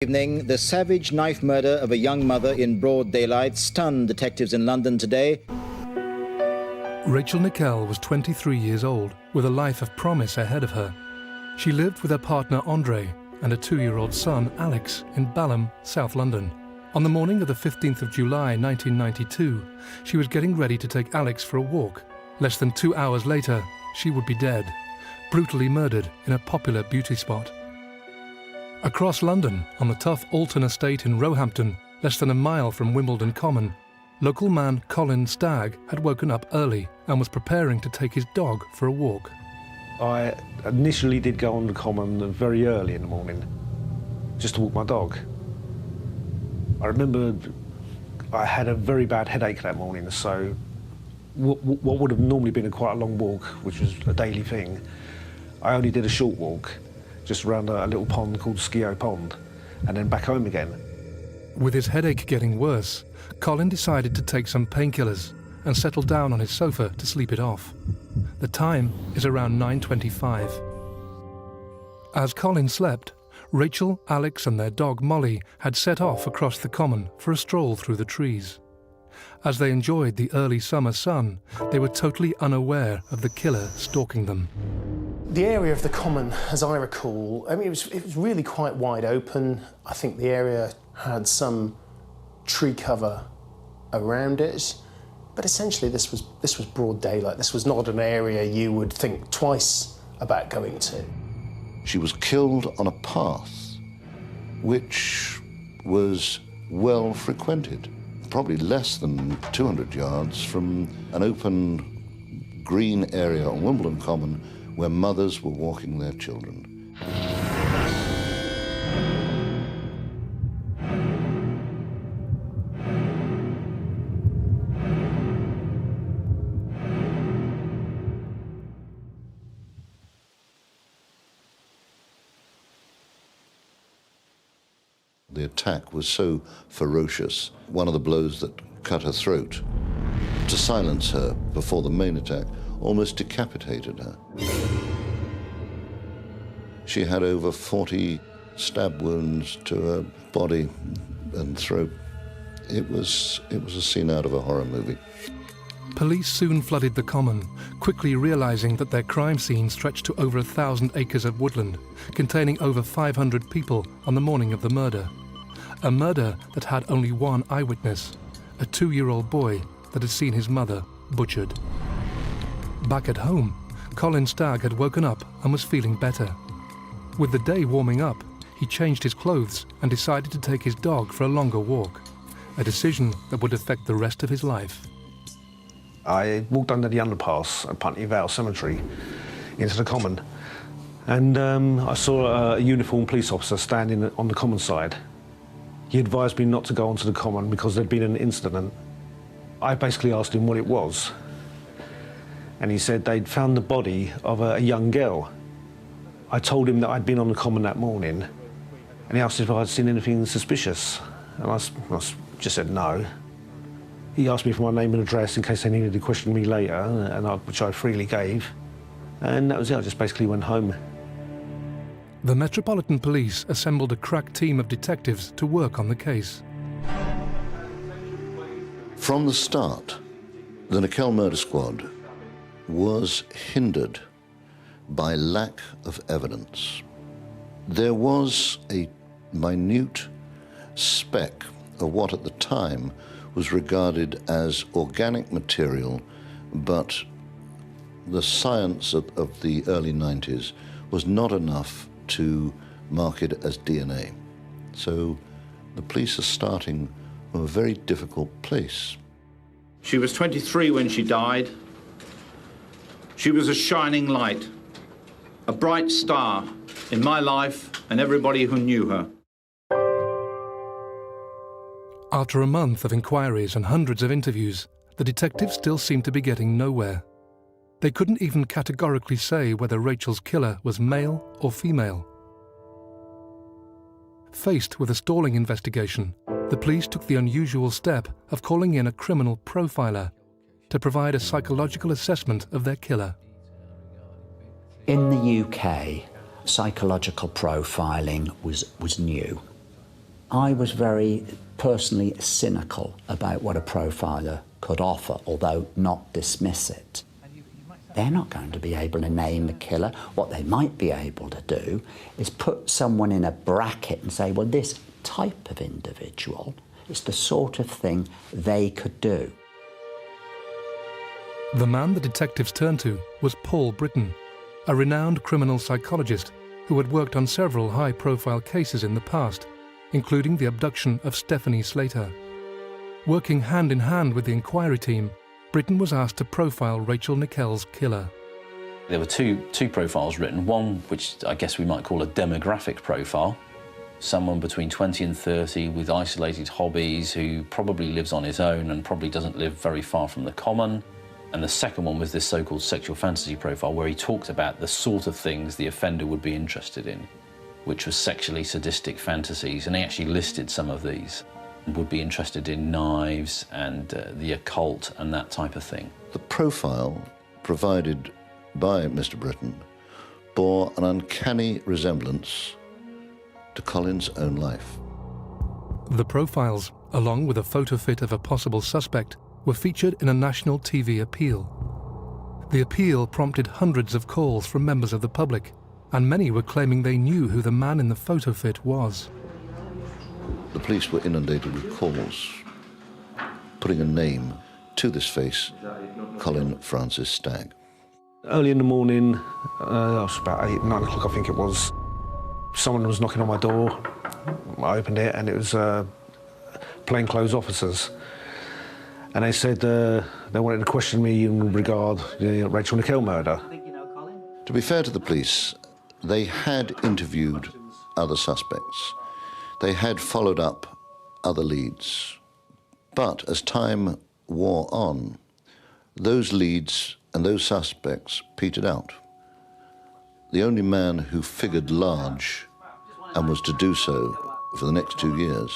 Evening, the savage knife murder of a young mother in broad daylight stunned detectives in London today. Rachel Nickell was 23 years old, with a life of promise ahead of her. She lived with her partner Andre and a 2-year-old son, Alex, in Balham, South London. On the morning of the 15th of July 1992, she was getting ready to take Alex for a walk. Less than 2 hours later, she would be dead, brutally murdered in a popular beauty spot. Across London, on the tough Alton estate in Roehampton, less than a mile from Wimbledon Common, local man Colin Stagg had woken up early and was preparing to take his dog for a walk. I initially did go on the Common very early in the morning, just to walk my dog. I remember I had a very bad headache that morning, so what would have normally been quite a long walk, which was a daily thing, I only did a short walk, just around a little pond called Skio Pond, and then back home again. With his headache getting worse, Colin decided to take some painkillers and settle down on his sofa to sleep it off. The time is around 9:25. As Colin slept, Rachel, Alex and their dog Molly had set off across the common for a stroll through the trees. As they enjoyed the early summer sun, they were totally unaware of the killer stalking them. The area of the common, as I recall, it was really quite wide open. I think the area had some tree cover around it, but essentially this was broad daylight. This was not an area you would think twice about going to. She was killed on a path which was well frequented, probably less than 200 yards from an open green area on Wimbledon Common where mothers were walking their children. The attack was so ferocious, one of the blows that cut her throat, to silence her before the main attack, almost decapitated her. She had over 40 stab wounds to her body and throat. It was a scene out of a horror movie. Police soon flooded the common, quickly realizing that their crime scene stretched to over 1,000 acres of woodland, containing over 500 people on the morning of the murder. A murder that had only one eyewitness, a 2-year-old boy that had seen his mother butchered. Back at home, Colin Stagg had woken up and was feeling better. With the day warming up, he changed his clothes and decided to take his dog for a longer walk, a decision that would affect the rest of his life. I walked under the underpass at Putney Vale Cemetery into the common, and I saw a uniformed police officer standing on the common side. He advised me not to go onto the common because there'd been an incident. I basically asked him what it was, and he said they'd found the body of a young girl. I told him that I'd been on the common that morning, and he asked if I'd seen anything suspicious, and I just said no. He asked me for my name and address in case they needed to question me later, and which I freely gave, and that was it. I just basically went home. The Metropolitan Police assembled a crack team of detectives to work on the case. From the start, the Nickell murder squad was hindered by lack of evidence. There was a minute speck of what at the time was regarded as organic material, but the science of the early 90s was not enough to mark it as DNA. So the police are starting from a very difficult place. She was 23 when she died. She was a shining light, a bright star in my life and everybody who knew her. After a month of inquiries and hundreds of interviews, the detectives still seemed to be getting nowhere. They couldn't even categorically say whether Rachel's killer was male or female. Faced with a stalling investigation, the police took the unusual step of calling in a criminal profiler to provide a psychological assessment of their killer. In the UK, psychological profiling was new. I was very personally cynical about what a profiler could offer, although not dismiss it. They're not going to be able to name the killer. What they might be able to do is put someone in a bracket and say, well, this type of individual is the sort of thing they could do. The man the detectives turned to was Paul Britton, a renowned criminal psychologist who had worked on several high-profile cases in the past, including the abduction of Stephanie Slater. Working hand-in-hand with the inquiry team, Britton was asked to profile Rachel Nickell's killer. There were two profiles written, one which I guess we might call a demographic profile, someone between 20 and 30 with isolated hobbies who probably lives on his own and probably doesn't live very far from the common. And the second one was this so-called sexual fantasy profile where he talked about the sort of things the offender would be interested in, which was sexually sadistic fantasies, and he actually listed some of these. Would be interested in knives and the occult and that type of thing. The profile provided by Mr. Britton bore an uncanny resemblance to Colin's own life. The profiles, along with a photo fit of a possible suspect, were featured in a national TV appeal. The appeal prompted hundreds of calls from members of the public, and many were claiming they knew who the man in the photo fit was. The police were inundated with calls, putting a name to this face, Colin Francis Stagg. Early in the morning, it was about 8, 9 o'clock I think it was, someone was knocking on my door. I opened it and it was plainclothes officers. And they said they wanted to question me in regard to the Rachel Nickell murder. To be fair to the police, they had interviewed other suspects. They had followed up other leads. But as time wore on, those leads and those suspects petered out. The only man who figured large and was to do so for the next 2 years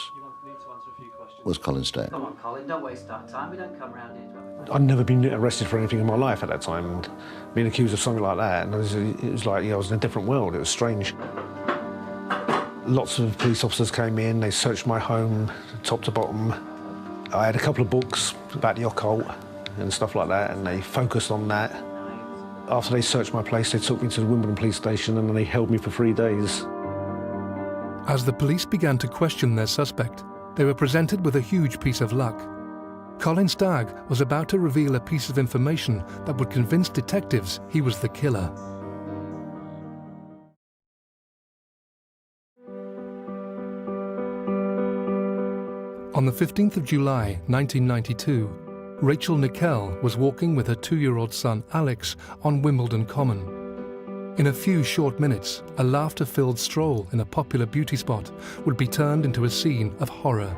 was Colin Stagg. Come on, Colin, don't waste our time. We don't come round here. I'd never been arrested for anything in my life at that time, and being accused of something like that, and it was like, I was in a different world. It was strange. Lots of police officers came in, they searched my home, top to bottom. I had a couple of books about the occult and stuff like that, and they focused on that. After they searched my place, they took me to the Wimbledon police station and they held me for 3 days. As the police began to question their suspect, they were presented with a huge piece of luck. Colin Stagg was about to reveal a piece of information that would convince detectives he was the killer. On the 15th of July, 1992, Rachel Nickell was walking with her 2-year-old son Alex on Wimbledon Common. In a few short minutes, a laughter-filled stroll in a popular beauty spot would be turned into a scene of horror.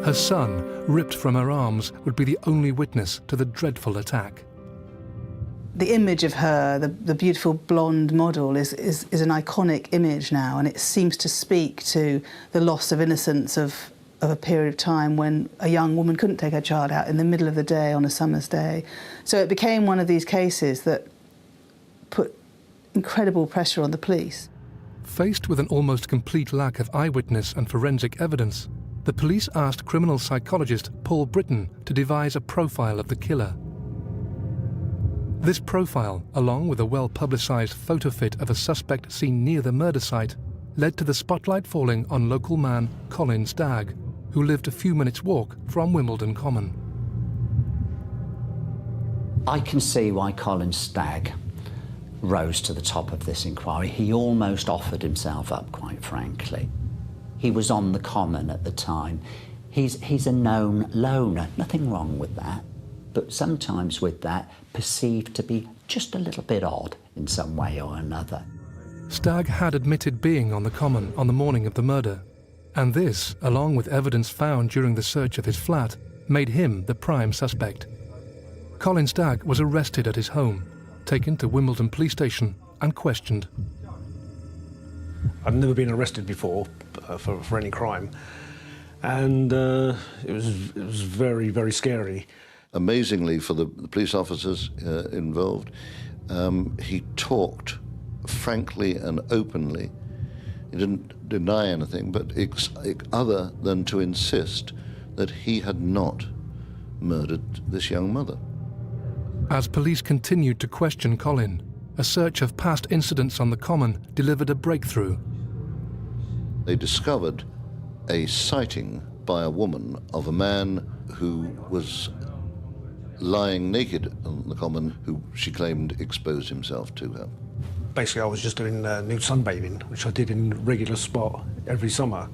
Her son, ripped from her arms, would be the only witness to the dreadful attack. The image of her, the beautiful blonde model, is an iconic image now, and it seems to speak to the loss of innocence of a period of time when a young woman couldn't take her child out in the middle of the day on a summer's day. So it became one of these cases that put incredible pressure on the police. Faced with an almost complete lack of eyewitness and forensic evidence, the police asked criminal psychologist Paul Britton to devise a profile of the killer. This profile, along with a well-publicised photo fit of a suspect seen near the murder site, led to the spotlight falling on local man Colin Stagg, who lived a few minutes' walk from Wimbledon Common. I can see why Colin Stagg rose to the top of this inquiry. He almost offered himself up, quite frankly. He was on the common at the time. He's a known loner, nothing wrong with that, but sometimes with that, perceived to be just a little bit odd in some way or another. Stagg had admitted being on the common on the morning of the murder, and this, along with evidence found during the search of his flat, made him the prime suspect. Colin Stagg was arrested at his home, taken to Wimbledon police station and questioned. I'd never been arrested before for any crime, and it was very, very scary. Amazingly for the police officers involved, he talked frankly and openly He didn't deny anything, but other than to insist that he had not murdered this young mother. As police continued to question Colin, a search of past incidents on the common delivered a breakthrough. They discovered a sighting by a woman of a man who was lying naked on the common, who she claimed exposed himself to her. Basically, I was just doing nude sunbathing, which I did in regular spot every summer,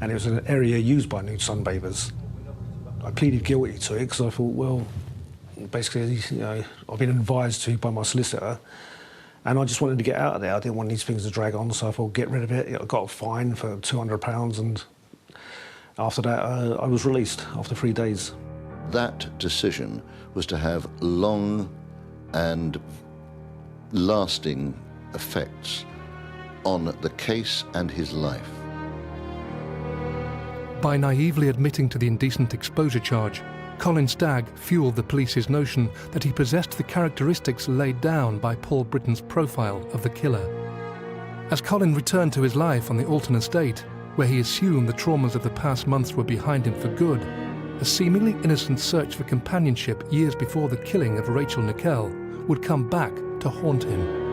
and it was an area used by nude sunbathers. I pleaded guilty to it because I thought, well, basically, you know, I've been advised to by my solicitor, and I just wanted to get out of there. I didn't want these things to drag on, so I thought, get rid of it. I got a fine for £200, and after that, I was released after 3 days. That decision was to have long and lasting effects on the case and his life. By naively admitting to the indecent exposure charge, Colin Stagg fueled the police's notion that he possessed the characteristics laid down by Paul Britton's profile of the killer. As Colin returned to his life on the Alton estate, where he assumed the traumas of the past months were behind him for good, a seemingly innocent search for companionship years before the killing of Rachel Nickell would come back to haunt him.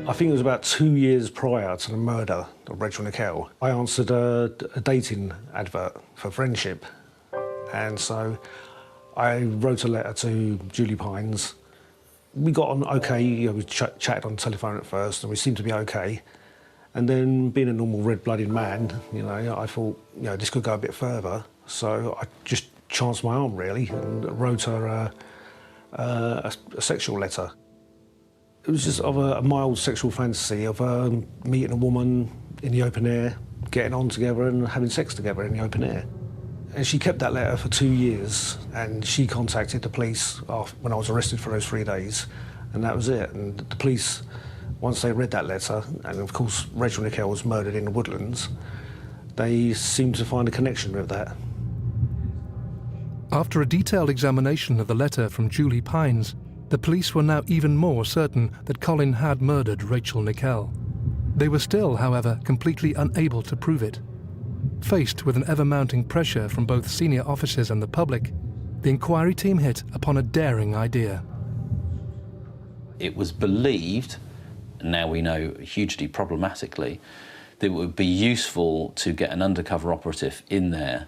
I think it was about 2 years prior to the murder of Rachel Nickell. I answered a dating advert for friendship, and so I wrote a letter to Julie Pines. We got on okay, you know, we chatted on the telephone at first, and we seemed to be okay. And then, being a normal red-blooded man, you know, I thought, you know, this could go a bit further. So I just chanced my arm, really, and wrote her a sexual letter. It was just of a mild sexual fantasy of meeting a woman in the open air, getting on together and having sex together in the open air. And she kept that letter for 2 years, and she contacted the police when I was arrested for those 3 days, and that was it. And the police, once they read that letter, and of course Rachel Nickell was murdered in the Woodlands, they seemed to find a connection with that. After a detailed examination of the letter from Julie Pines, the police were now even more certain that Colin had murdered Rachel Nickell. They were still, however, completely unable to prove it. Faced with an ever-mounting pressure from both senior officers and the public, the inquiry team hit upon a daring idea. It was believed, now we know hugely problematically, that it would be useful to get an undercover operative in there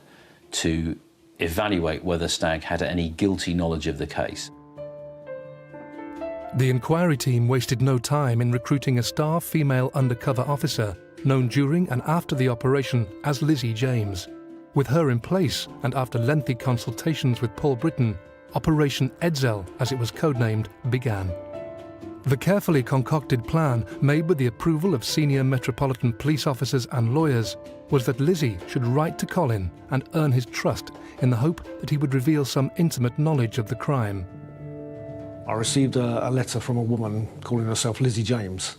to evaluate whether Stagg had any guilty knowledge of the case. The inquiry team wasted no time in recruiting a star female undercover officer known during and after the operation as Lizzie James. With her in place, and after lengthy consultations with Paul Britton, Operation Edzell, as it was codenamed, began. The carefully concocted plan, made with the approval of senior Metropolitan Police officers and lawyers, was that Lizzie should write to Colin and earn his trust in the hope that he would reveal some intimate knowledge of the crime. I received a letter from a woman calling herself Lizzie James,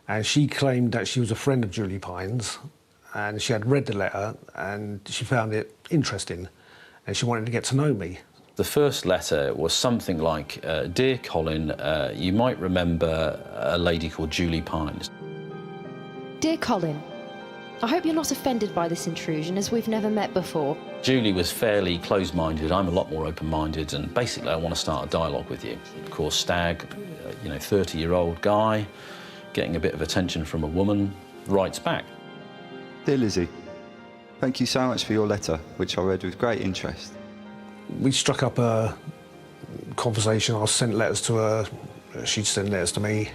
and she claimed that she was a friend of Julie Pines, and she had read the letter and she found it interesting, and she wanted to get to know me. The first letter was something like, Dear Colin, you might remember a lady called Julie Pines. Dear Colin, I hope you're not offended by this intrusion, as we've never met before. Julie was fairly closed-minded. I'm a lot more open-minded, and basically I want to start a dialogue with you. Of course, Stagg, 30-year-old guy, getting a bit of attention from a woman, writes back. Dear Lizzie, thank you so much for your letter, which I read with great interest. We struck up a conversation. I sent letters to her, she'd send letters to me.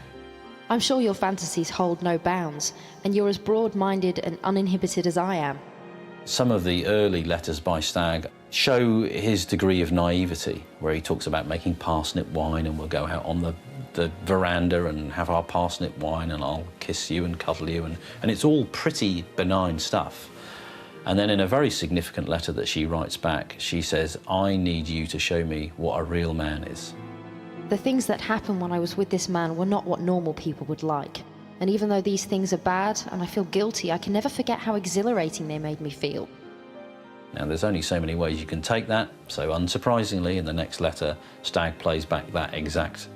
I'm sure your fantasies hold no bounds, and you're as broad-minded and uninhibited as I am. Some of the early letters by Stagg show his degree of naivety, where he talks about making parsnip wine, and we'll go out on the veranda and have our parsnip wine, and I'll kiss you and cuddle you, and it's all pretty benign stuff. And then in a very significant letter that she writes back, she says, I need you to show me what a real man is. The things that happened when I was with this man were not what normal people would like. And even though these things are bad and I feel guilty, I can never forget how exhilarating they made me feel. Now, there's only so many ways you can take that, so unsurprisingly, in the next letter, Stagg plays back that exact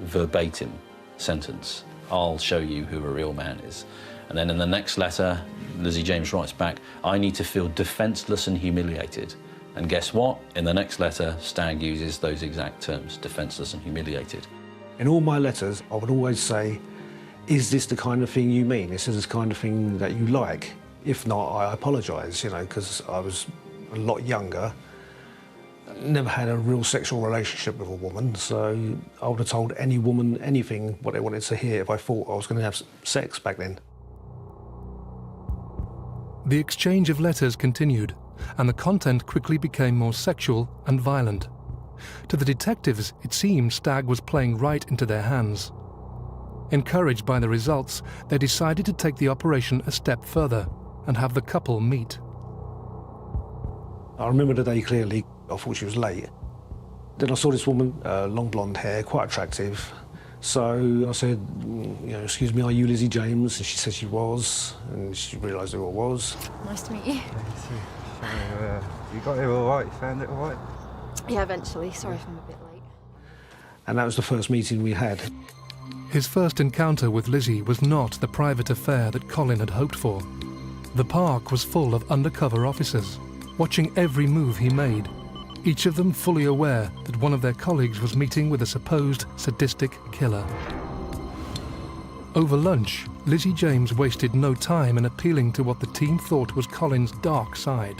verbatim sentence I'll show you who a real man is. And then in the next letter, Lizzie James writes back, I need to feel defenceless and humiliated. And guess what? In the next letter, Stagg uses those exact terms, defenceless and humiliated. In all my letters, I would always say, is this the kind of thing you mean? Is this the kind of thing that you like? If not, I apologise, you know, because I was a lot younger. Never had a real sexual relationship with a woman, so I would have told any woman anything what they wanted to hear if I thought I was going to have sex back then. The exchange of letters continued, and the content quickly became more sexual and violent. To the detectives, it seemed Stagg was playing right into their hands. Encouraged by the results, they decided to take the operation a step further and have the couple meet. I remember the day clearly. I thought she was late. Then I saw this woman, long blonde hair, quite attractive. So I said, you know, excuse me, are you Lizzie James? And she said she was, and she realised who I was. Nice to meet you. So, you got here all right? You found it all right? Yeah, eventually. Sorry if I'm a bit late. And that was the first meeting we had. His first encounter with Lizzie was not the private affair that Colin had hoped for. The park was full of undercover officers, watching every move he made, each of them fully aware that one of their colleagues was meeting with a supposed sadistic killer. Over lunch, Lizzie James wasted no time in appealing to what the team thought was Colin's dark side.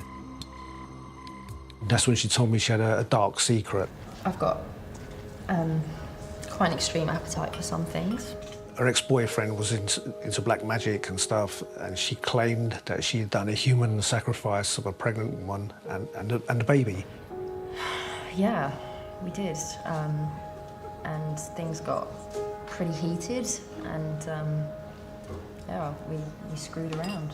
That's when she told me she had a dark secret. I've got quite an extreme appetite for some things. Her ex-boyfriend was into black magic and stuff, and she claimed that she had done a human sacrifice of a pregnant woman and a baby. Yeah, we did. And things got pretty heated, and yeah, we screwed around.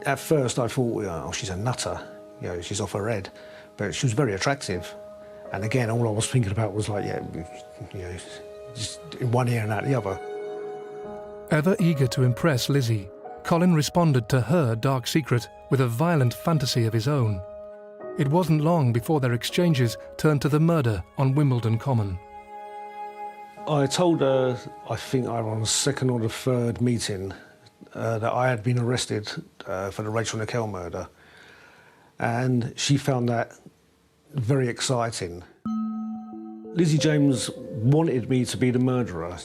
At first I thought, oh, she's a nutter, you know, she's off her head, but she was very attractive. And again, all I was thinking about was like, yeah, you know, just in one ear and out the other. Ever eager to impress Lizzie, Colin responded to her dark secret with a violent fantasy of his own. It wasn't long before their exchanges turned to the murder on Wimbledon Common. I told her, I think I was on the second or the third meeting, that I had been arrested for the Rachel Nickell murder. And she found that very exciting. Lizzie James wanted me to be the murderer.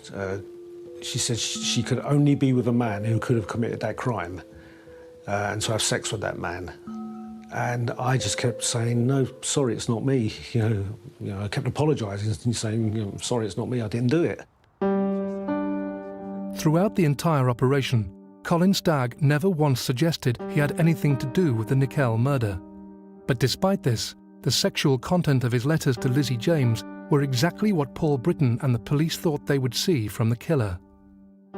She said she could only be with a man who could have committed that crime and to have sex with that man. And I just kept saying, no, sorry, it's not me. You know, I kept apologising and saying, you know, sorry, it's not me, I didn't do it. Throughout the entire operation, Colin Stagg never once suggested he had anything to do with the Nickell murder. But despite this, the sexual content of his letters to Lizzie James were exactly what Paul Britton and the police thought they would see from the killer.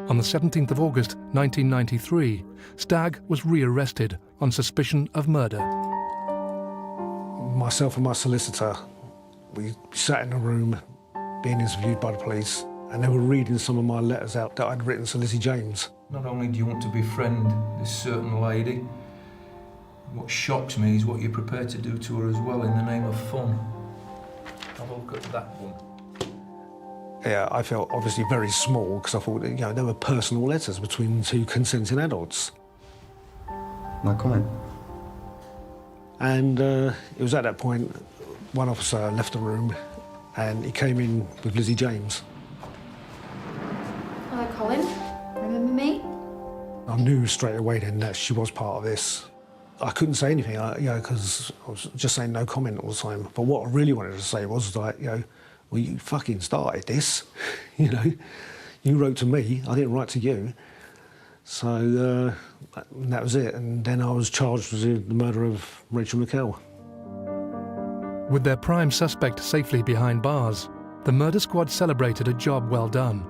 On the 17th of August 1993, Stagg was rearrested on suspicion of murder. Myself and my solicitor, we sat in a room being interviewed by the police, and they were reading some of my letters out that I'd written to Lizzie James. Not only do you want to befriend this certain lady, what shocks me is what you're prepared to do to her as well in the name of fun. Have a look at that one. Yeah, I felt obviously very small because I thought, you know, there were personal letters between two consenting adults. No comment. And it was at that point one officer left the room and he came in with Lizzie James. Hello, Colin. Remember me? I knew straight away then that she was part of this. I couldn't say anything, you know, because I was just saying no comment all the time. But what I really wanted to say was like, you know, well, you fucking started this, you know. You wrote to me, I didn't write to you. So that was it. And then I was charged with the murder of Rachel Nickell. With their prime suspect safely behind bars, the murder squad celebrated a job well done.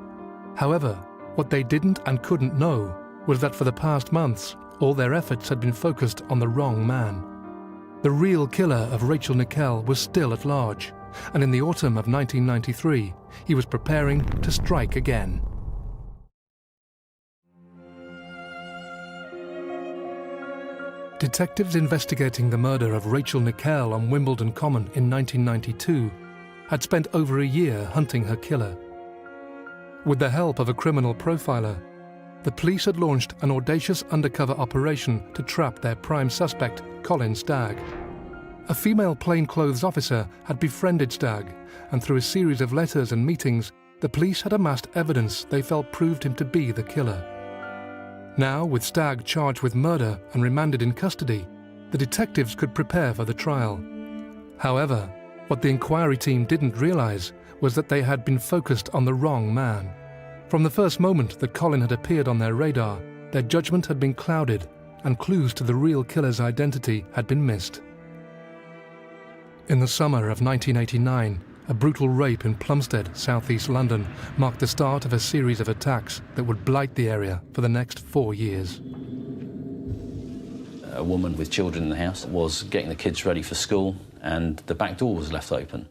However, what they didn't and couldn't know was that for the past months, all their efforts had been focused on the wrong man. The real killer of Rachel Nickell was still at large, and in the autumn of 1993, he was preparing to strike again. Detectives investigating the murder of Rachel Nickell on Wimbledon Common in 1992 had spent over a year hunting her killer. With the help of a criminal profiler, the police had launched an audacious undercover operation to trap their prime suspect, Colin Stagg. A female plainclothes officer had befriended Stagg, and through a series of letters and meetings, the police had amassed evidence they felt proved him to be the killer. Now, with Stagg charged with murder and remanded in custody, the detectives could prepare for the trial. However, what the inquiry team didn't realise was that they had been focused on the wrong man. From the first moment that Colin had appeared on their radar, their judgment had been clouded and clues to the real killer's identity had been missed. In the summer of 1989, a brutal rape in Plumstead, southeast London, marked the start of a series of attacks that would blight the area for the next 4 years. A woman with children in the house was getting the kids ready for school, and the back door was left open.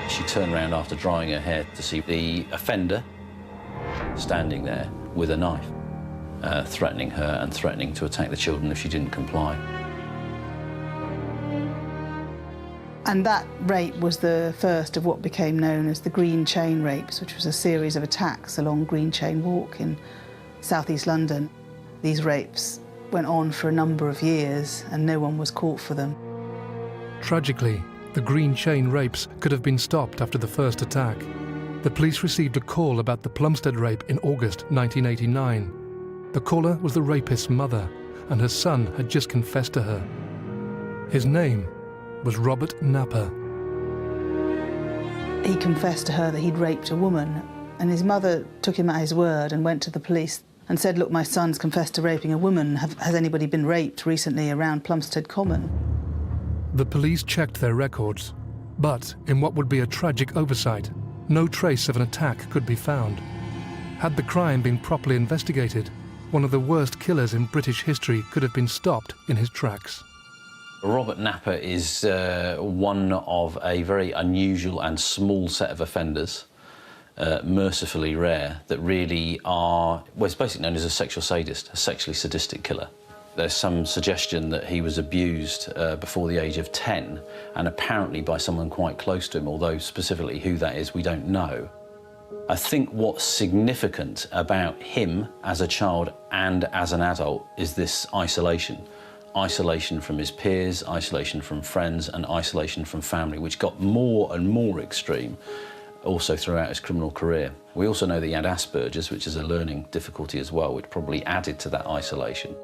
She turned around after drying her hair to see the offender standing there with a knife, threatening her and threatening to attack the children if she didn't comply. And that rape was the first of what became known as the Green Chain Rapes, which was a series of attacks along Green Chain Walk in southeast London. These rapes went on for a number of years and no one was caught for them. Tragically, the Green Chain Rapes could have been stopped after the first attack. The police received a call about the Plumstead rape in August 1989. The caller was the rapist's mother, and her son had just confessed to her. His name was Robert Napper. He confessed to her that he'd raped a woman, and his mother took him at his word and went to the police and said, "Look, my son's confessed to raping a woman. Has anybody been raped recently around Plumstead Common?" The police checked their records, but in what would be a tragic oversight, no trace of an attack could be found. Had the crime been properly investigated, one of the worst killers in British history could have been stopped in his tracks. Robert Napper is one of a very unusual and small set of offenders, mercifully rare, that really are, well, it's basically known as a sexual sadist, a sexually sadistic killer. There's some suggestion that he was abused before the age of 10, and apparently by someone quite close to him, although specifically who that is, we don't know. I think what's significant about him as a child and as an adult is this isolation. Isolation from his peers, isolation from friends, and isolation from family, which got more and more extreme also throughout his criminal career. We also know that he had Asperger's, which is a learning difficulty as well, which probably added to that isolation.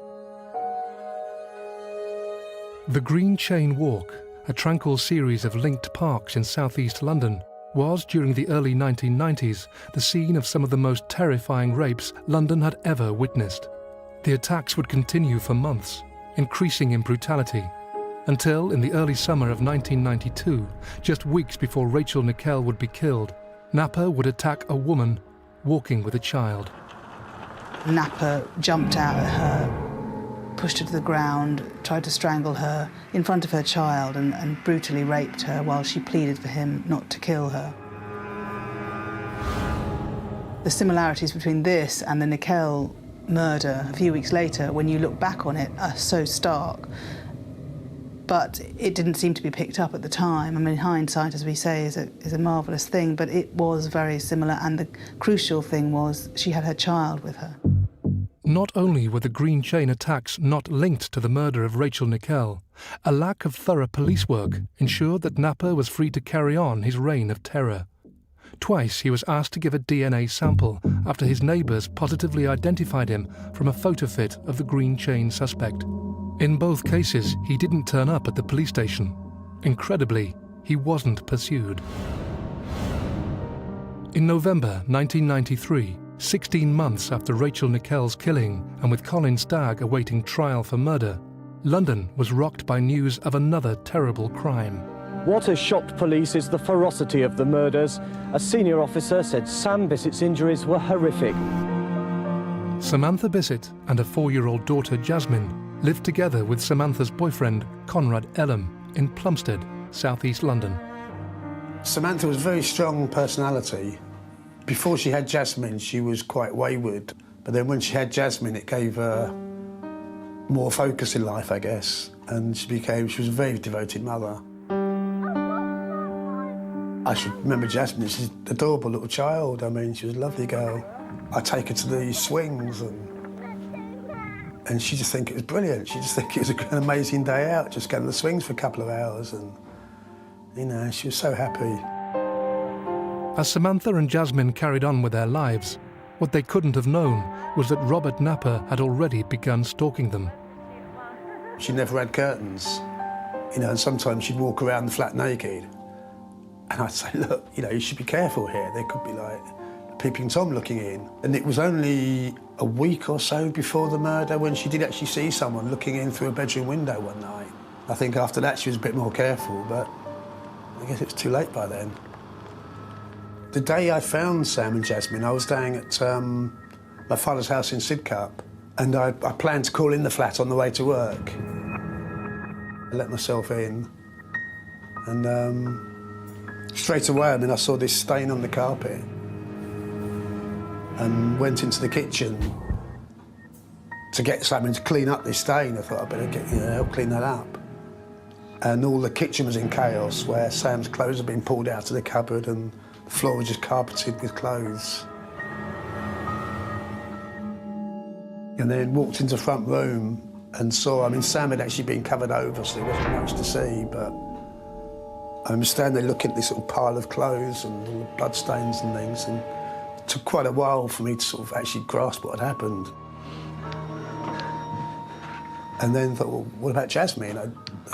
The Green Chain Walk, a tranquil series of linked parks in southeast London, was, during the early 1990s, the scene of some of the most terrifying rapes London had ever witnessed. The attacks would continue for months, increasing in brutality, until in the early summer of 1992, just weeks before Rachel Nickell would be killed, Napper would attack a woman walking with a child. Napper jumped out at her, pushed her to the ground, tried to strangle her in front of her child and brutally raped her while she pleaded for him not to kill her. The similarities between this and the Nickell murder a few weeks later, when you look back on it, are so stark. But it didn't seem to be picked up at the time. I mean, hindsight, as we say, is a marvellous thing, but it was very similar, and the crucial thing was she had her child with her. Not only were the Green Chain attacks not linked to the murder of Rachel Nickell, a lack of thorough police work ensured that Napper was free to carry on his reign of terror. Twice he was asked to give a DNA sample after his neighbours positively identified him from a photo fit of the Green Chain suspect. In both cases, he didn't turn up at the police station. Incredibly, he wasn't pursued. In November 1993, 16 months after Rachel Nickell's killing, and with Colin Stagg awaiting trial for murder, London was rocked by news of another terrible crime. What has shocked police is the ferocity of the murders. A senior officer said Sam Bissett's injuries were horrific. Samantha Bissett and her 4-year-old daughter Jasmine lived together with Samantha's boyfriend Conrad Ellum in Plumstead, southeast London. Samantha was a very strong personality. Before she had Jasmine, she was quite wayward. But then when she had Jasmine, it gave her more focus in life, I guess, and she was a very devoted mother. I should remember Jasmine, she's an adorable little child. I mean, she was a lovely girl. I take her to the swings and she just think it was brilliant. She just think it was an amazing day out, just going to the swings for a couple of hours, and, you know, she was so happy. As Samantha and Jasmine carried on with their lives, what they couldn't have known was that Robert Napper had already begun stalking them. She never had curtains, you know, and sometimes she'd walk around the flat naked. And I'd say, look, you know, you should be careful here. There could be, like, a peeping Tom looking in. And it was only a week or so before the murder when she did actually see someone looking in through a bedroom window one night. I think after that she was a bit more careful, but I guess it was too late by then. The day I found Sam and Jasmine, I was staying at my father's house in Sidcup, and I planned to call in the flat on the way to work. I let myself in, and straight away, I mean, I saw this stain on the carpet and went into the kitchen to get something to clean up this stain. I thought I'd better help clean that up. And all the kitchen was in chaos, where Sam's clothes had been pulled out of the cupboard and the floor was just carpeted with clothes. And then walked into the front room and saw, I mean, Sam had actually been covered over, so there wasn't much to see, but I was standing there looking at this little pile of clothes and all the bloodstains and things, and it took quite a while for me to sort of actually grasp what had happened. And then thought, well, what about Jasmine? I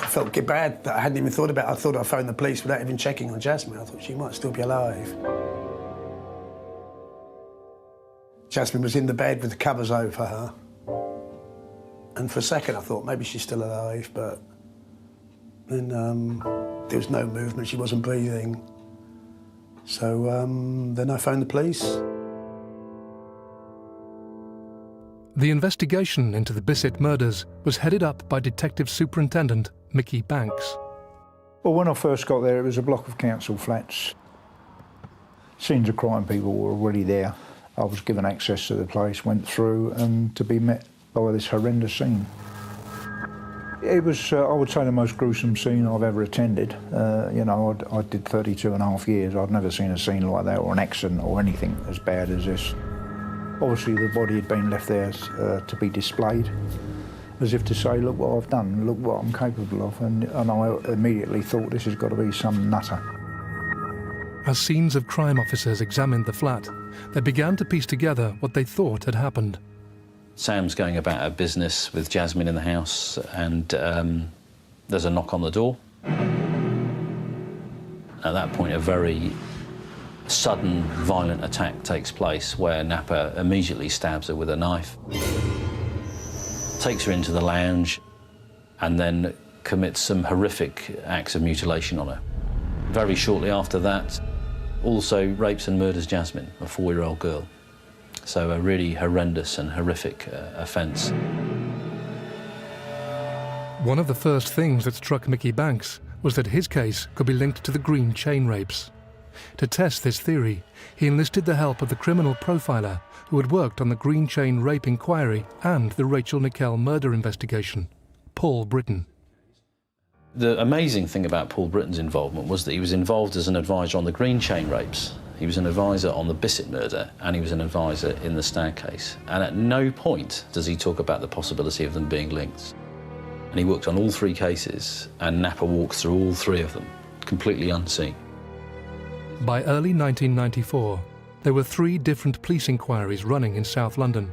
felt bad that I hadn't even thought about it. I thought I'd phone the police without even checking on Jasmine. I thought she might still be alive. Jasmine was in the bed with the covers over her. And for a second I thought maybe she's still alive, but then there was no movement, she wasn't breathing. So then I phoned the police. The investigation into the Bissett murders was headed up by Detective Superintendent Mickey Banks. Well, when I first got there, it was a block of council flats. Scenes of crime people were already there. I was given access to the place, went through, and to be met by this horrendous scene. It was, I would say, the most gruesome scene I've ever attended. You know, I did 32.5 years. I'd never seen a scene like that, or an accident, or anything as bad as this. Obviously, the body had been left there to be displayed, as if to say, look what I've done, look what I'm capable of, and I immediately thought this has got to be some nutter. As scenes of crime officers examined the flat, they began to piece together what they thought had happened. Sam's going about her business with Jasmine in the house, and there's a knock on the door. At that point, a very sudden, violent attack takes place where Napper immediately stabs her with a knife, takes her into the lounge, and then commits some horrific acts of mutilation on her. Very shortly after that, also rapes and murders Jasmine, a 4-year-old girl. So a really horrendous and horrific offence. One of the first things that struck Mickey Banks was that his case could be linked to the Green Chain rapes. To test this theory, he enlisted the help of the criminal profiler who had worked on the Green Chain rape inquiry and the Rachel Nickell murder investigation, Paul Britton. The amazing thing about Paul Britton's involvement was that he was involved as an advisor on the Green Chain rapes. He was an advisor on the Bissett murder, and he was an advisor in the Stagg case. And at no point does he talk about the possibility of them being linked. And he worked on all 3 cases, and Napper walked through all 3 of them, completely unseen. By early 1994, there were 3 different police inquiries running in South London,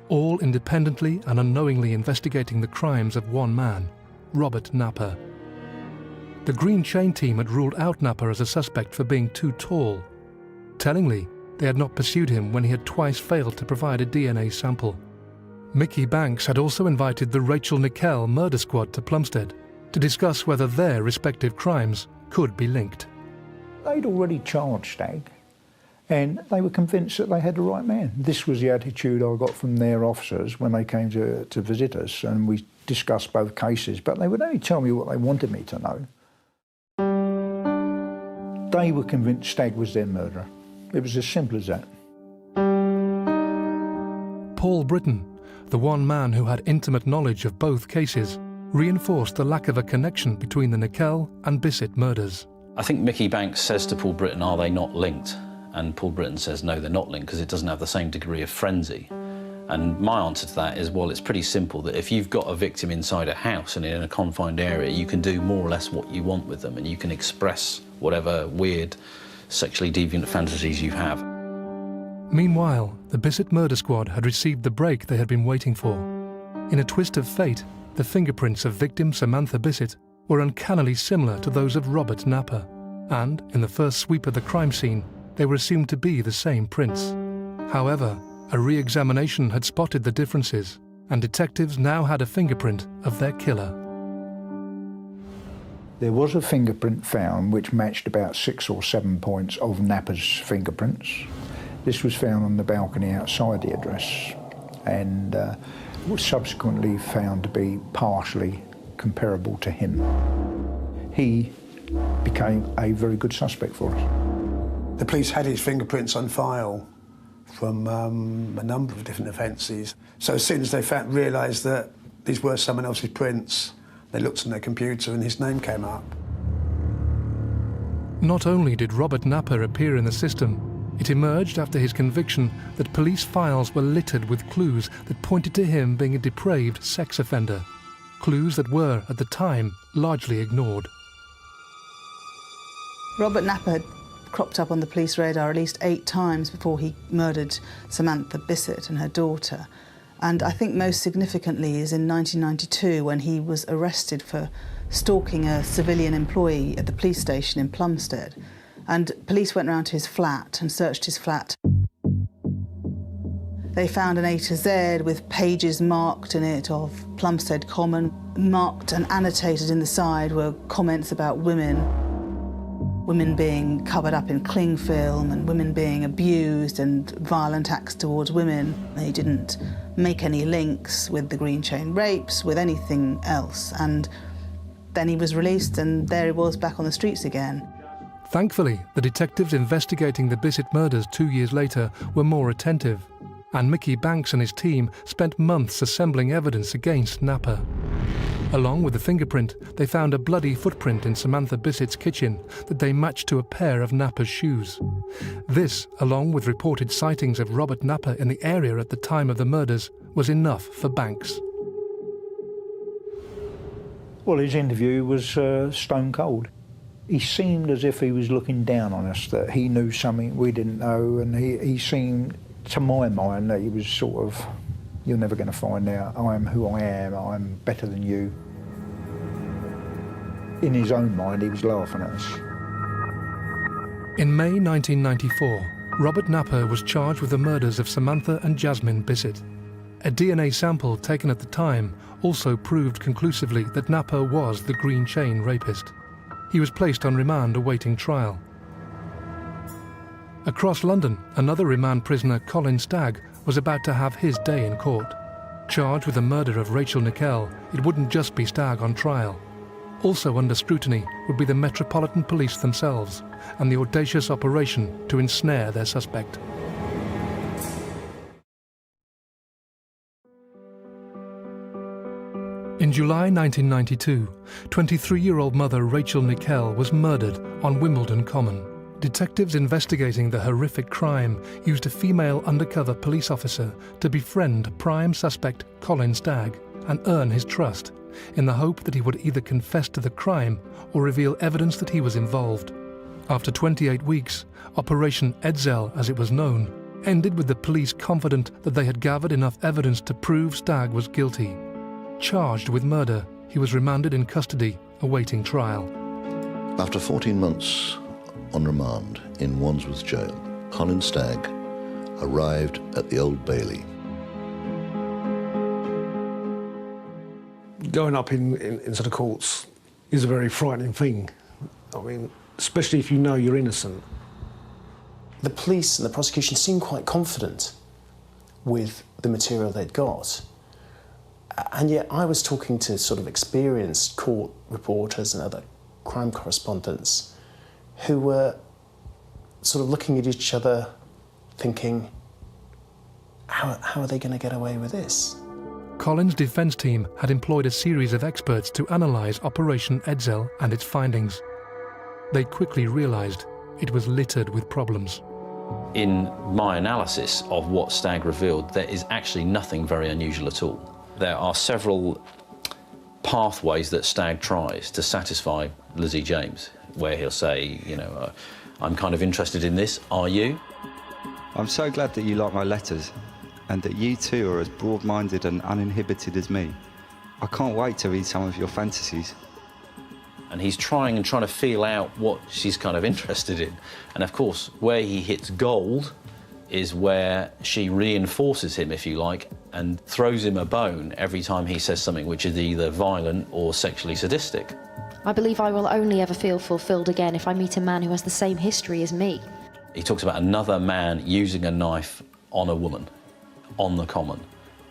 all independently and unknowingly investigating the crimes of one man, Robert Napper. The Green Chain team had ruled out Napper as a suspect for being too tall. Tellingly, they had not pursued him when he had twice failed to provide a DNA sample. Mickey Banks had also invited the Rachel Nickell murder squad to Plumstead to discuss whether their respective crimes could be linked. They'd already charged Stagg, and they were convinced that they had the right man. This was the attitude I got from their officers when they came to visit us, and we discussed both cases, but they would only tell me what they wanted me to know. They were convinced Stagg was their murderer. It was as simple as that. Paul Britton, the one man who had intimate knowledge of both cases, reinforced the lack of a connection between the Nickell and Bissett murders. I think Mickey Banks says to Paul Britton, are they not linked? And Paul Britton says, no, they're not linked because it doesn't have the same degree of frenzy. And my answer to that is, well, it's pretty simple, that if you've got a victim inside a house and in a confined area, you can do more or less what you want with them and you can express whatever weird sexually deviant fantasies you have. Meanwhile, the Bissett murder squad had received the break they had been waiting for. In a twist of fate, the fingerprints of victim Samantha Bissett were uncannily similar to those of Robert Napper, and in the first sweep of the crime scene, they were assumed to be the same prints. However, a re-examination had spotted the differences, and detectives now had a fingerprint of their killer. There was a fingerprint found which matched about 6 or 7 points of Napper's fingerprints. This was found on the balcony outside the address and was subsequently found to be partially comparable to him. He became a very good suspect for us. The police had his fingerprints on file from a number of different offences. So as soon as they realised that these were someone else's prints, they looked on their computer and his name came up. Not only did Robert Napper appear in the system, it emerged after his conviction that police files were littered with clues that pointed to him being a depraved sex offender. Clues that were, at the time, largely ignored. Robert Napper had cropped up on the police radar at least 8 times before he murdered Samantha Bissett and her daughter. And I think most significantly is in 1992 when he was arrested for stalking a civilian employee at the police station in Plumstead. And police went round to his flat and searched his flat. They found an A to Z with pages marked in it of Plumstead Common. Marked and annotated in the side were comments about women being covered up in cling film and women being abused and violent acts towards women. They didn't make any links with the Green Chain rapes, with anything else. And then he was released and there he was back on the streets again. Thankfully, the detectives investigating the Bissett murders 2 years later were more attentive, and Mickey Banks and his team spent months assembling evidence against Napper. Along with the fingerprint, they found a bloody footprint in Samantha Bissett's kitchen that they matched to a pair of Napper's shoes. This, along with reported sightings of Robert Napper in the area at the time of the murders, was enough for Banks. Well, his interview was stone cold. He seemed as if he was looking down on us, that he knew something we didn't know, and he seemed, to my mind, that he was sort of, you're never going to find out, I am who I am, I'm better than you. In his own mind, he was laughing at us. In May 1994, Robert Napper was charged with the murders of Samantha and Jasmine Bissett. A DNA sample taken at the time also proved conclusively that Napper was the Green Chain rapist. He was placed on remand awaiting trial. Across London, another remand prisoner, Colin Stagg, was about to have his day in court. Charged with the murder of Rachel Nickell, it wouldn't just be Stagg on trial. Also under scrutiny would be the Metropolitan Police themselves and the audacious operation to ensnare their suspect. In July 1992, 23-year-old mother Rachel Nickell was murdered on Wimbledon Common. Detectives investigating the horrific crime used a female undercover police officer to befriend prime suspect Colin Stagg and earn his trust, in the hope that he would either confess to the crime or reveal evidence that he was involved. After 28 weeks, Operation Edzell, as it was known, ended with the police confident that they had gathered enough evidence to prove Stagg was guilty. Charged with murder, he was remanded in custody, awaiting trial. After 14 months on remand in Wandsworth Jail, Colin Stagg arrived at the Old Bailey. Going up into the courts is a very frightening thing. I mean, especially if you know you're innocent. The police and the prosecution seemed quite confident with the material they'd got. And yet I was talking to sort of experienced court reporters and other crime correspondents who were sort of looking at each other thinking, how are they going to get away with this? Colin's defence team had employed a series of experts to analyse Operation Edzell and its findings. They quickly realised it was littered with problems. In my analysis of what Stagg revealed, there is actually nothing very unusual at all. There are several pathways that Stagg tries to satisfy Lizzie James, where he'll say, you know, I'm kind of interested in this, are you? I'm so glad that you like my letters and that you too are as broad-minded and uninhibited as me. I can't wait to read some of your fantasies. And he's trying to feel out what she's kind of interested in. And of course, where he hits gold is where she reinforces him, if you like, and throws him a bone every time he says something which is either violent or sexually sadistic. I believe I will only ever feel fulfilled again if I meet a man who has the same history as me. He talks about another man using a knife on a woman, on the common.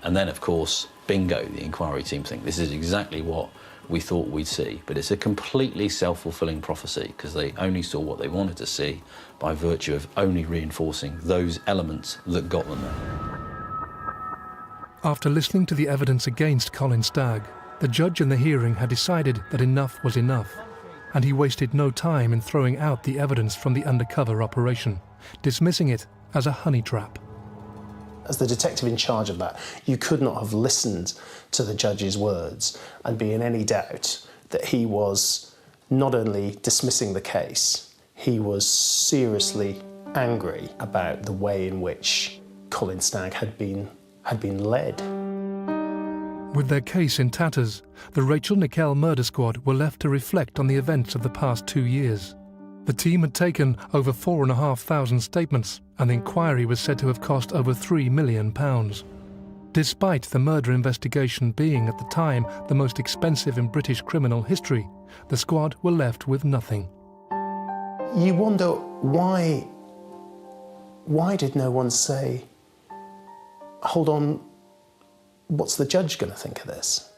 And then, of course, bingo, the inquiry team think this is exactly what we thought we'd see. But it's a completely self-fulfilling prophecy because they only saw what they wanted to see by virtue of only reinforcing those elements that got them there. After listening to the evidence against Colin Stagg, the judge in the hearing had decided that enough was enough, and he wasted no time in throwing out the evidence from the undercover operation, dismissing it as a honey trap. As the detective in charge of that, you could not have listened to the judge's words and be in any doubt that he was not only dismissing the case, he was seriously angry about the way in which Colin Stagg had been led. With their case in tatters, the Rachel Nickell murder squad were left to reflect on the events of the past 2 years. The team had taken over 4,500 statements, and the inquiry was said to have cost over £3 million. Despite the murder investigation being at the time the most expensive in British criminal history, the squad were left with nothing. You wonder why did no one say, hold on, what's the judge going to think of this?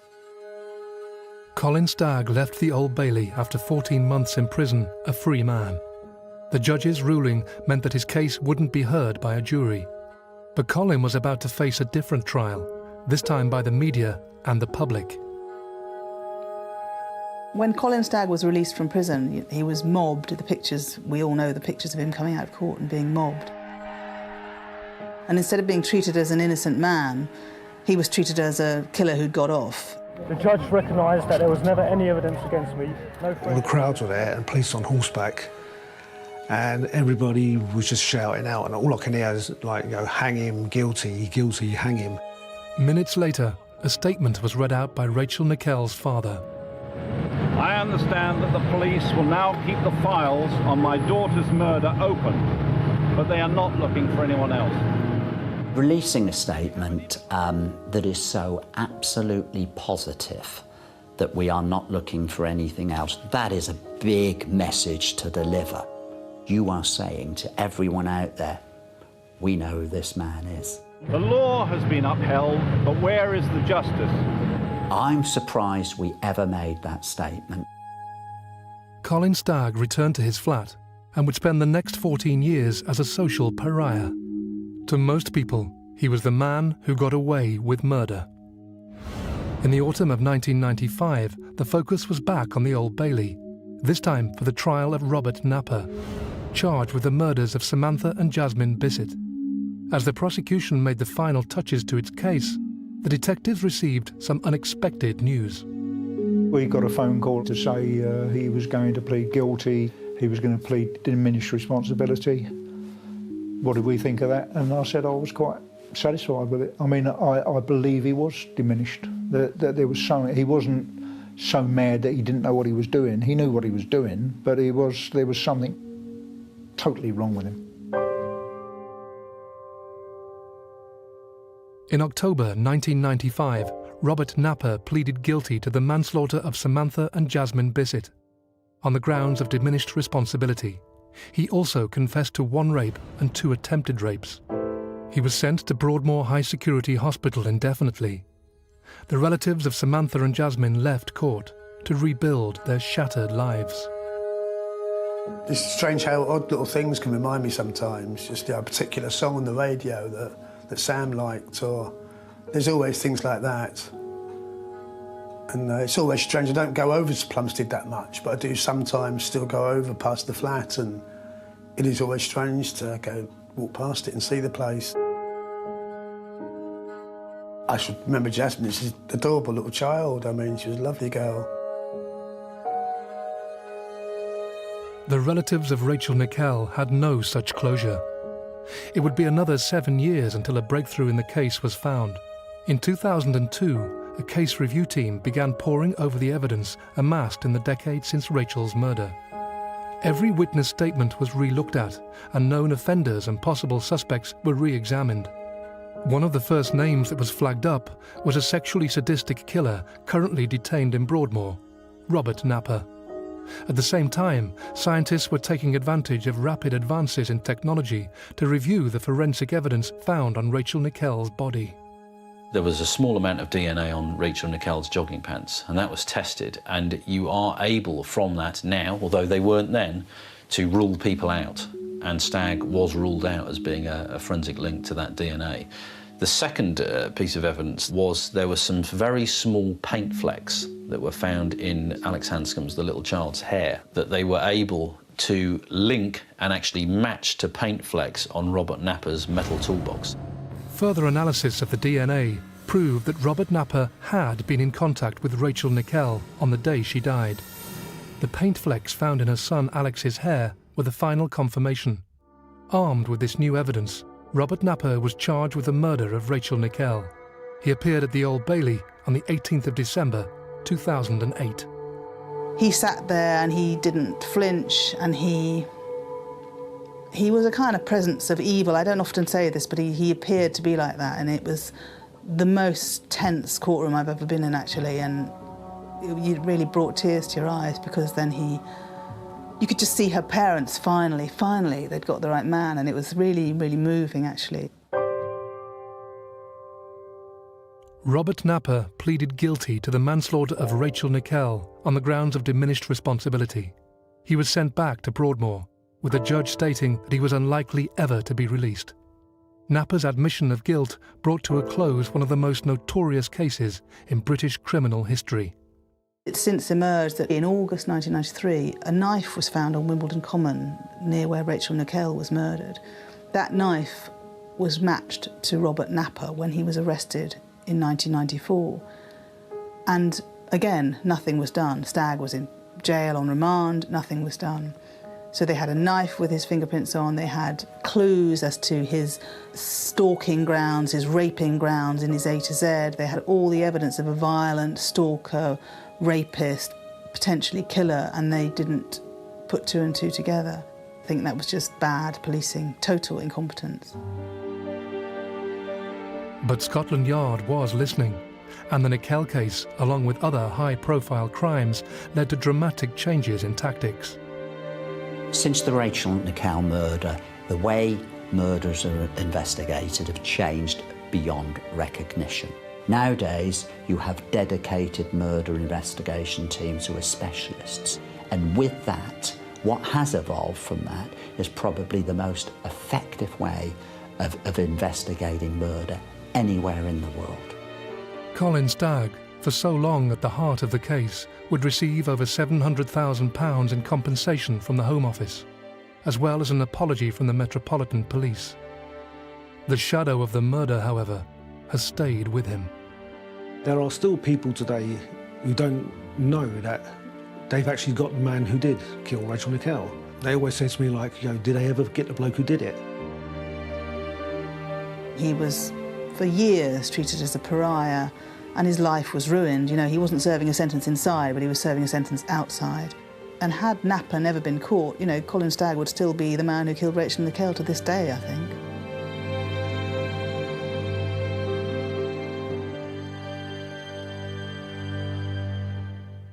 Colin Stagg left the Old Bailey after 14 months in prison, a free man. The judge's ruling meant that his case wouldn't be heard by a jury. But Colin was about to face a different trial, this time by the media and the public. When Colin Stagg was released from prison, he was mobbed. The pictures, we all know the pictures of him coming out of court and being mobbed. And instead of being treated as an innocent man, he was treated as a killer who'd got off. The judge recognised that there was never any evidence against me. All the crowds were there and police on horseback, and everybody was just shouting out, and all I can hear is like, you know, hang him, guilty, guilty, hang him. Minutes later, a statement was read out by Rachel Nickell's father. I understand that the police will now keep the files on my daughter's murder open, but they are not looking for anyone else. Releasing a statement that is so absolutely positive that we are not looking for anything else, that is a big message to deliver. You are saying to everyone out there, we know who this man is. The law has been upheld, but where is the justice? I'm surprised we ever made that statement. Colin Stagg returned to his flat and would spend the next 14 years as a social pariah. To most people, he was the man who got away with murder. In the autumn of 1995, the focus was back on the Old Bailey, this time for the trial of Robert Napper, charged with the murders of Samantha and Jasmine Bissett. As the prosecution made the final touches to its case, the detectives received some unexpected news. We got a phone call to say he was going to plead guilty, he was going to plead diminished responsibility. What did we think of that? And I said I was quite satisfied with it. I mean, I believe he was diminished. That there was something. He wasn't so mad that he didn't know what he was doing. He knew what he was doing, but there was something totally wrong with him. In October 1995, Robert Napper pleaded guilty to the manslaughter of Samantha and Jasmine Bissett on the grounds of diminished responsibility. He also confessed to 1 rape and 2 attempted rapes. He was sent to Broadmoor High Security Hospital indefinitely. The relatives of Samantha and Jasmine left court to rebuild their shattered lives. It's strange how odd little things can remind me sometimes. Just a particular song on the radio that Sam liked, or there's always things like that. And it's always strange. I don't go over to Plumstead that much, but I do sometimes still go over past the flat, and it is always strange to walk past it and see the place. I should remember Jasmine. She's an adorable little child. I mean, she was a lovely girl. The relatives of Rachel Nickell had no such closure. It would be another 7 years until a breakthrough in the case was found. In 2002, a case review team began poring over the evidence amassed in the decade since Rachel's murder. Every witness statement was re-looked at, and known offenders and possible suspects were re-examined. One of the first names that was flagged up was a sexually sadistic killer currently detained in Broadmoor, Robert Napper. At the same time, scientists were taking advantage of rapid advances in technology to review the forensic evidence found on Rachel Nickell's body. There was a small amount of DNA on Rachel Nickell's jogging pants, and that was tested, and you are able from that now, although they weren't then, to rule people out, and Stagg was ruled out as being a forensic link to that DNA. The second piece of evidence was there were some very small paint flecks that were found in Alex Hanscom's, the little child's, hair, that they were able to link and actually match to paint flecks on Robert Napper's metal toolbox. Further analysis of the DNA proved that Robert Napper had been in contact with Rachel Nickell on the day she died. The paint flecks found in her son Alex's hair were the final confirmation. Armed with this new evidence, Robert Napper was charged with the murder of Rachel Nickell. He appeared at the Old Bailey on the 18th of December, 2008. He sat there and he didn't flinch, and he was a kind of presence of evil. I don't often say this, but he appeared to be like that, and it was the most tense courtroom I've ever been in, actually, and it really brought tears to your eyes, because then you could just see her parents finally, they'd got the right man, and it was really, really moving, actually. Robert Napper pleaded guilty to the manslaughter of Rachel Nickell on the grounds of diminished responsibility. He was sent back to Broadmoor, with the judge stating that he was unlikely ever to be released. Napper's admission of guilt brought to a close one of the most notorious cases in British criminal history. It's since emerged that in August 1993, a knife was found on Wimbledon Common, near where Rachel Nickell was murdered. That knife was matched to Robert Napper when he was arrested in 1994. And again, nothing was done. Stagg was in jail on remand, nothing was done. So they had a knife with his fingerprints on, they had clues as to his stalking grounds, his raping grounds in his A to Z. They had all the evidence of a violent stalker, rapist, potentially killer, and they didn't put two and two together. I think that was just bad policing, total incompetence. But Scotland Yard was listening, and the Nickell case, along with other high-profile crimes, led to dramatic changes in tactics. Since the Rachel Nickell murder, the way murders are investigated have changed beyond recognition. Nowadays, you have dedicated murder investigation teams who are specialists. And with that, what has evolved from that is probably the most effective way of investigating murder anywhere in the world. Colin Stagg, for so long at the heart of the case, would receive over £700,000 in compensation from the Home Office, as well as an apology from the Metropolitan Police. The shadow of the murder, however, has stayed with him. There are still people today who don't know that they've actually got the man who did kill Rachel Nickell. They always say to me, like, you know, did they ever get the bloke who did it? He was, for years, treated as a pariah, and his life was ruined. You know, he wasn't serving a sentence inside, but he was serving a sentence outside. And had Napper never been caught, you know, Colin Stagg would still be the man who killed Rachel Nickell to this day, I think.